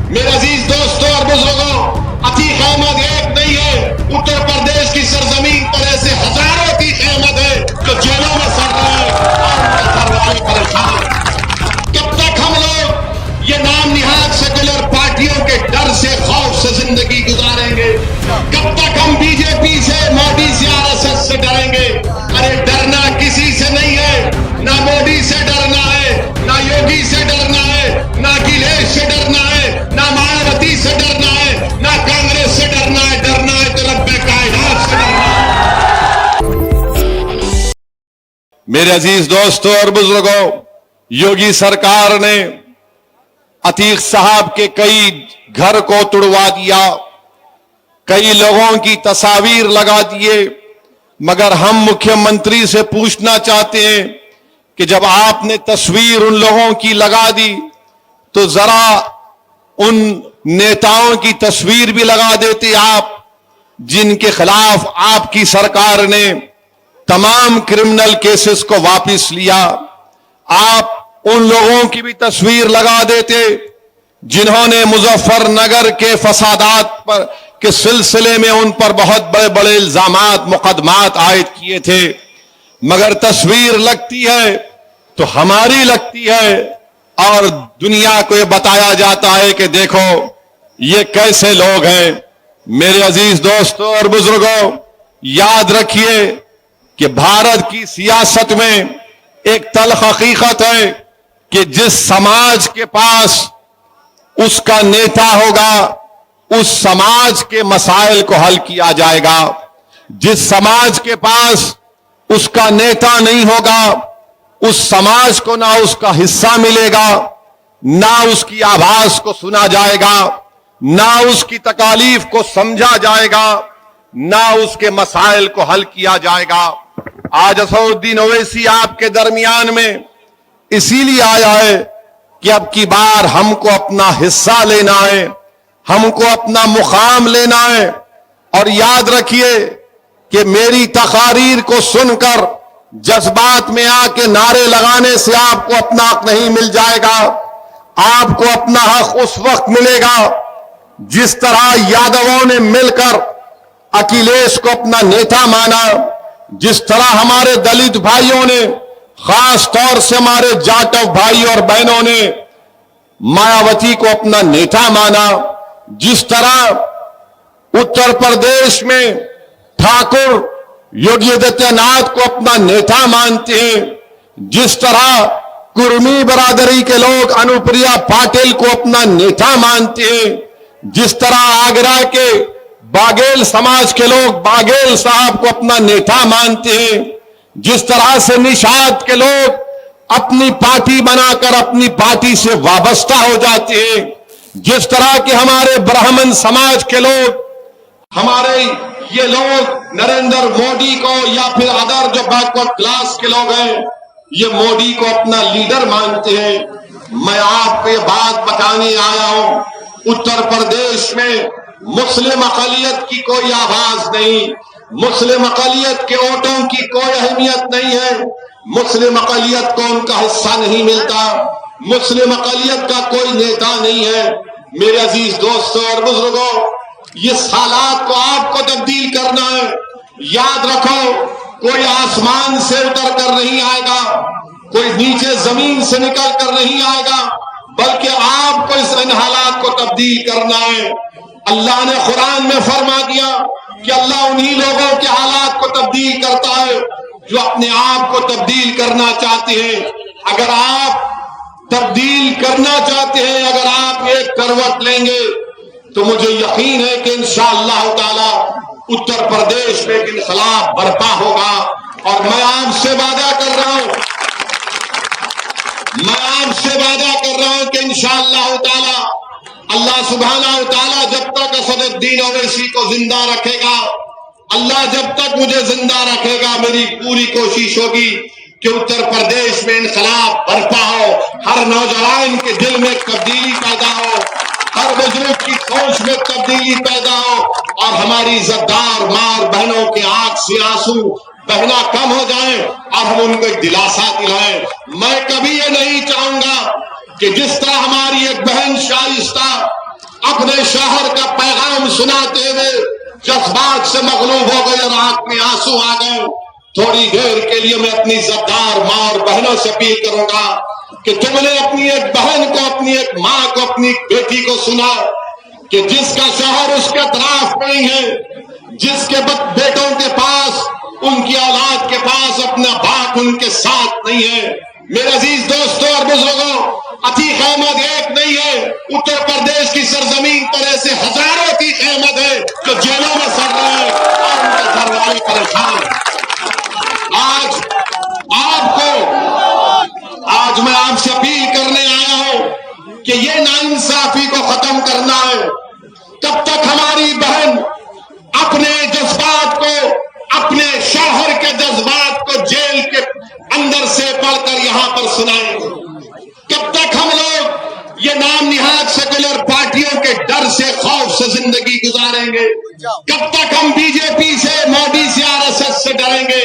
मेरे अजीज दोस्तों और बुजुर्गों, अतीक अहमद एक नहीं है। उत्तर प्रदेश की सरजमीन पर ऐसे हजारों अतीक अहमद है जो जेलों में सड़ रहे हैं और घर वाले परेशान। कब तक हम लोग ये नाम निहाद सेकुलर पार्टियों के डर से, खौफ से जिंदगी गुजारेंगे? कब तक हम बीजेपी से, मोदी से, आरएसएस से डरेंगे? अरे डरना किसी से नहीं है। ना मोदी से डरना है, ना योगी से डरना है, ना अखिलेश से डरना है, ना मायावती से डरना है, ना कांग्रेस से डरना है। डरना है तो रब्बे कायनात से डरना है। मेरे अजीज दोस्तों और बुजुर्गों, योगी सरकार ने अतीक साहब के कई घर को तुड़वा दिया, कई लोगों की तस्वीर लगा दिए। मगर हम मुख्यमंत्री से पूछना चाहते हैं कि जब आपने तस्वीर उन लोगों की लगा दी तो जरा उन नेताओं की तस्वीर भी लगा देते आप, जिनके खिलाफ आपकी सरकार ने तमाम क्रिमिनल केसेस को वापस लिया। आप उन लोगों की भी तस्वीर लगा देते जिन्होंने मुजफ्फरनगर के फसादात पर के सिलसिले में उन पर बहुत बड़े बड़े इल्जामात, मुकदमात आयद किए थे। मगर तस्वीर लगती है तो हमारी लगती है और दुनिया को यह बताया जाता है कि देखो ये कैसे लोग हैं। मेरे अजीज दोस्तों और बुजुर्गों, याद रखिए कि भारत की सियासत में एक तल्ख हकीकत है कि जिस समाज के पास उसका नेता होगा, उस समाज के मसाइल को हल किया जाएगा। जिस समाज के पास उसका नेता नहीं होगा, उस समाज को ना उसका हिस्सा मिलेगा, ना उसकी आवाज को सुना जाएगा, ना उसकी तकालीफ को समझा जाएगा, ना उसके मसाइल को हल किया जाएगा। आज असदुद्दीन ओवैसी आपके दरमियान में इसीलिए आया है कि अब की बार हमको अपना हिस्सा लेना है, हमको अपना मुकाम लेना है। और याद रखिए कि मेरी तकारीर को सुनकर जज्बात में आके नारे लगाने से आपको अपना हक नहीं मिल जाएगा। आपको अपना हक उस वक्त मिलेगा जिस तरह यादवों ने मिलकर अखिलेश को अपना नेता माना, जिस तरह हमारे दलित भाइयों ने, खास तौर से हमारे जाटव भाई और बहनों ने मायावती को अपना नेता माना, जिस तरह उत्तर प्रदेश में ठाकुर योगी आदित्यनाथ को अपना नेता मानते हैं, जिस तरह कुर्मी बरादरी के लोग अनुप्रिया पाटिल को अपना नेता मानते हैं, जिस तरह आगरा के बाघेल समाज के लोग बाघेल साहब को अपना नेता मानते हैं, जिस तरह से निषाद के लोग अपनी पार्टी बनाकर अपनी पार्टी से वाबस्ता हो जाते हैं, जिस तरह के हमारे ब्राह्मण समाज के लोग, हमारे ये लोग नरेंद्र मोदी को या फिर अदर जो बैकवर्ड क्लास के लोग हैं, ये मोदी को अपना लीडर मानते हैं। मैं आपको ये बात बताने आया हूं, उत्तर प्रदेश में मुस्लिम अक़लियत की कोई आवाज नहीं, मुस्लिम अक़लियत के वोटों की कोई अहमियत नहीं है, मुस्लिम अक़लियत को उनका हिस्सा नहीं मिलता, मुस्लिम अक़लियत का कोई नेता नहीं है। मेरे अजीज दोस्तों और बुजुर्गों, ये हालात को आपको तब्दील करना है। याद रखो, कोई आसमान से उतर कर नहीं आएगा, कोई नीचे जमीन से निकल कर नहीं आएगा, बल्कि आपको इन हालात को तब्दील करना है। अल्लाह ने कुरान में फरमा दिया कि अल्लाह उन्हीं लोगों के हालात को तब्दील करता है जो अपने आप को तब्दील करना चाहते हैं। अगर आप तब्दील करना चाहते हैं, अगर आप एक करवट लेंगे तो मुझे यकीन है कि इंशाअल्लाह ताला उत्तर प्रदेश में एक इन्कलाब बर्पा होगा। और मैं आपसे वादा कर रहा हूं, कि इंशाअल्लाह ताला अल्लाह सुब्हानहू ताला जब तक असदुद्दीन ओवैसी को जिंदा रखेगा, अल्लाह जब तक मुझे जिंदा रखेगा, मेरी पूरी कोशिश होगी कि उत्तर प्रदेश में इन्कलाब बर्पा हो, हर नौजवान के दिल में तब्दीली पैदा हो, हर बुजुर्ग की सोच में तब्दीली पैदा हो, और हमारी इज्जतदार माँ और बहनों के आंख से आंसू बहना कम हो जाए और हम उनको एक दिलासा दिलाएं। मैं कभी ये नहीं चाहूंगा कि जिस तरह हमारी एक बहन शाइस्ता अपने शौहर का पैगाम सुनाते हुए जज्बात से मगलूब हो गए और आंख में आंसू आ गए। थोड़ी देर के लिए मैं अपनी ज़द्दार माँ और बहनों से अपील करूंगा कि तुमने अपनी एक बहन को, अपनी एक माँ को, अपनी बेटी को सुना कि जिसका शौहर उसके तरफ नहीं है, जिसके बेटों के पास, उनकी औलाद के पास अपना बाप उनके साथ नहीं है। मेरे अजीज दोस्तों और बुजुर्गों, अतीक अहमद एक नहीं है। उत्तर प्रदेश की सरजमीन पर ऐसे हजारों अतीक अहमद है जो जेलों में सड़ रहे हैं और उनके घर वाले परेशान। आज मैं आपसे अपील करने आया हूं कि ये नाइंसाफी को खत्म करना है। कब तक हमारी बहन अपने जज्बात को, अपने शौहर के जज्बात को जेल के अंदर से पढ़कर यहां पर सुनाएंगे? कब तक हम लोग ये नाम निहाद सेकुलर पार्टियों के डर से, खौफ से जिंदगी गुजारेंगे? कब तक हम बीजेपी से, मोदी से, आरएसएस से डरेंगे?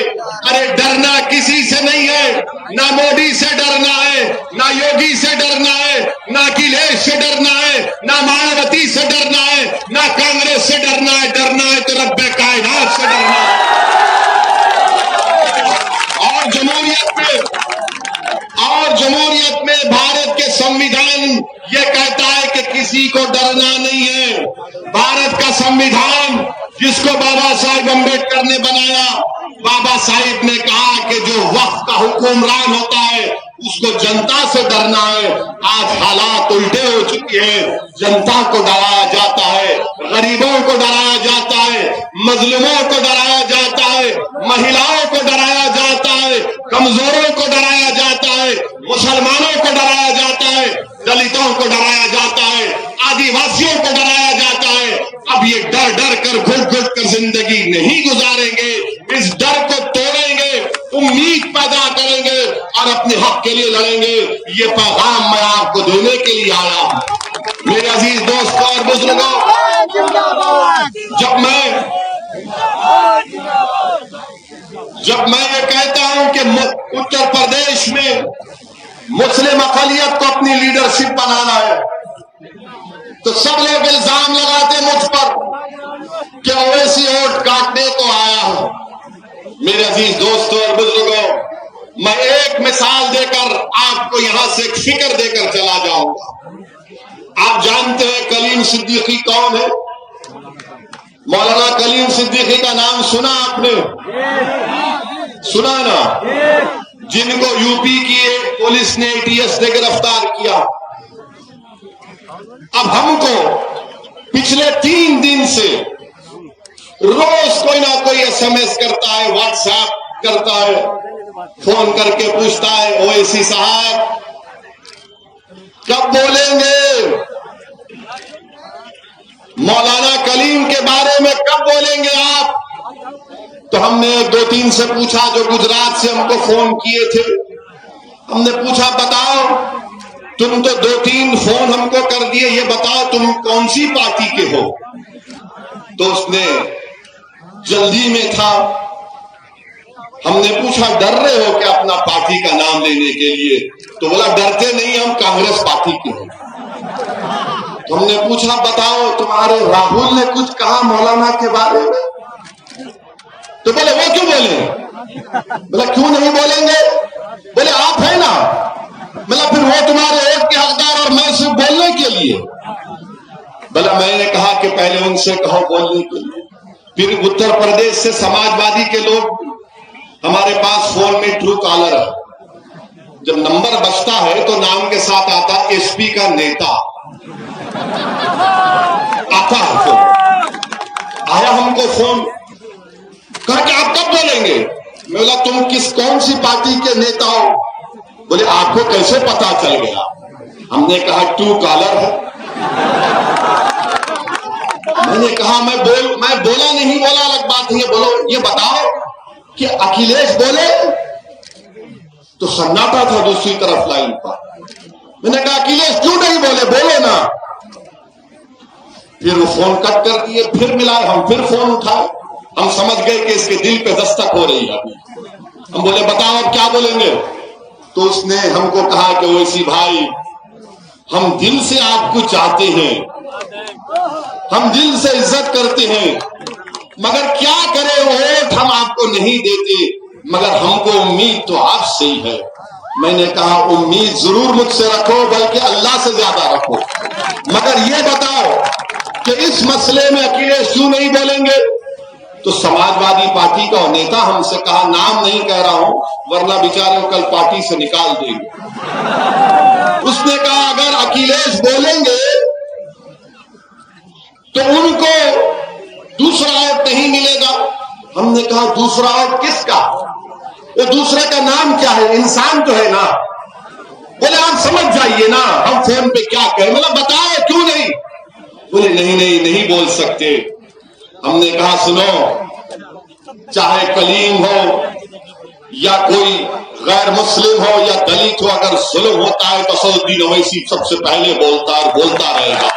अरे डरना किसी से नहीं है। ना मोदी से डरना है, ना योगी से डरना है, ना अखिलेश से डरना है, ना मायावती से डरना है, ना कांग्रेस से डरना है। डरना है तो रब्बे कायनात से डरना है। और जमहूरियत में भारत के संविधान ये कहता है कि किसी को डरना नहीं है। भारत का संविधान जिसको बाबा साहिब अम्बेडकर ने बनाया, बाबा साहिब ने कहा कि जो वक्त का हुक्मरान होता है उसको जनता से डरना है। आज हालात उल्टे हो चुके हैं। जनता को डराया जाता है, गरीबों को डराया जाता है, मजलूमों को डराया जाता है, महिलाओं को डराया जाता है, कमजोरों को डराया जाता है, मुसलमानों को डराया जाता है, दलितों को डराया जाता है, आदिवासियों को डराया जाता है। अब ये डर डर कर, घुट घुट कर जिंदगी नहीं गुजारेंगे। इस डर को तोड़ेंगे, उम्मीद पैदा करेंगे और अपने हक के लिए लड़ेंगे। ये पैगाम मैं आपको देने के लिए आया हूं। मेरे अजीज दोस्तों और बुजुर्गों, जब मैं ये कहता हूं कि उत्तर प्रदेश में मुस्लिम अक़लियत को अपनी लीडरशिप बनाना है, तो सब लोग इल्जाम लगाते मुझ पर कि ओवैसी वोट काटने को आया हूं। मेरे अजीज दोस्तों और बुजुर्गों, मैं एक मिसाल देकर आपको यहां से एक फिक्र देकर चला जाऊंगा। आप जानते हैं कलीम सिद्दीकी कौन है? मौलाना कलीम सिद्दीकी का नाम सुना आपने? सुना ना? जिनको यूपी की एक पुलिस ने, एटीएस ने गिरफ्तार किया। अब हमको पिछले 3 दिन से रोज कोई ना कोई एसएमएस करता है, व्हाट्सएप करता है, फोन करके पूछता है, ओवैसी साहब कब बोलेंगे? मौलाना कलीम के बारे में कब बोलेंगे आप? तो हमने 2-3 से पूछा जो गुजरात से हमको फोन किए थे। हमने पूछा बताओ, तुम तो 2-3 फोन हमको कर दिए, ये बताओ तुम कौन सी पार्टी के हो? तो उसने जल्दी में था। हमने पूछा डर रहे हो क्या अपना पार्टी का नाम लेने के लिए? तो बोला डरते नहीं, हम कांग्रेस पार्टी के हैं। तो हमने पूछा बताओ तुम्हारे राहुल ने कुछ कहा मौलाना के बारे में? तो बोले वो क्यों बोले? बोला क्यों नहीं बोलेंगे? बोले आप है ना। बोला फिर वो तुम्हारे वोट के हकदार और मैं सिर्फ बोलने के लिए? बोला मैंने कहा कि पहले उनसे कहो बोलने के लिए। फिर उत्तर प्रदेश से समाजवादी के लोग हमारे पास फोन में ट्रू कॉलर है, जब नंबर बजता है तो नाम के साथ आता एसपी का नेता आता है। फोन आया हमको, फोन कहा कि आप कब बोलेंगे? मैं बोला तुम कौन सी पार्टी के नेता हो? बोले आपको कैसे पता चल गया? हमने कहा ट्रू कॉलर है। मैंने कहा मैं बोला नहीं, बोला अलग बात है, ये बोलो, ये बताओ कि अखिलेश बोले? तो सन्नाटा था दूसरी तरफ लाइन पर। मैंने कहा अखिलेश क्यों नहीं बोले, बोलो ना। फिर वो फोन कट कर दिए, फिर मिलाए, हम फिर फोन उठाए। हम समझ गए कि इसके दिल पे दस्तक हो रही है अभी। हम बोले बताओ अब क्या बोलेंगे? तो उसने हमको कहा कि ओवैसी भाई हम दिल से आपको चाहते हैं, हम दिल से इज्जत करते हैं, मगर क्या करें वोट हम आपको नहीं देते, मगर हमको उम्मीद तो आपसे ही है। मैंने कहा उम्मीद जरूर मुझसे रखो, बल्कि अल्लाह से ज्यादा रखो, मगर ये बताओ कि इस मसले में अखिलेश क्यों नहीं बोलेंगे? तो समाजवादी पार्टी का नेता हमसे कहा, नाम नहीं कह रहा हूं वरना बेचारे को कल पार्टी से निकाल देंगे। उसने कहा अगर अखिलेश बोलेंगे तो उनको दूसरा वोट नहीं मिलेगा। हमने कहा दूसरा वोट किसका? वो दूसरे का नाम क्या है? इंसान तो है ना। बोले आप समझ जाइए ना, हम फोन पे क्या कहें, मतलब बताओ क्यों नहीं? बोले नहीं बोल सकते। हमने कहा सुनो, चाहे कलीम हो या कोई गैर मुस्लिम हो या दलित हो, अगर जुल्म होता है तो असदुद्दीन ओवैसी सबसे पहले बोलता है और बोलता रहेगा।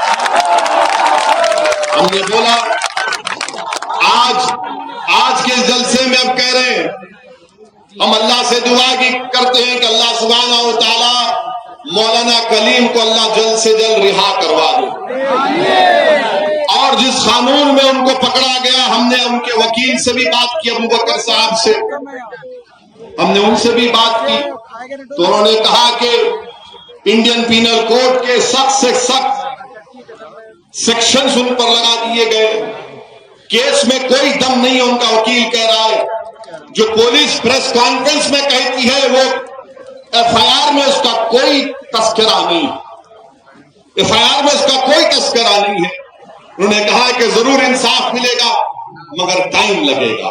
हमने बोला आज के जलसे में अब कह रहे हैं, हम अल्लाह से दुआ की करते हैं कि अल्लाह सुब्हानहू व तआला मौलाना कलीम को अल्लाह जल्द से जल्द रिहा करवा दे। और जिस कानून में उनको पकड़ा गया, हमने उनके वकील से भी बात की, अबू बकर साहब से हमने उनसे भी बात की, तो उन्होंने कहा कि इंडियन पीनल कोड के सख्त से सख्त सेक्शंस उन पर लगा दिए गए। केस में कोई दम नहीं है, उनका वकील कह रहा है। जो पुलिस प्रेस कॉन्फ्रेंस में कहती है वो एफआईआर में उसका कोई तस्करा नहीं, एफआईआर में उसका कोई तस्करा नहीं है। उन्होंने कहा कि जरूर इंसाफ मिलेगा मगर टाइम लगेगा।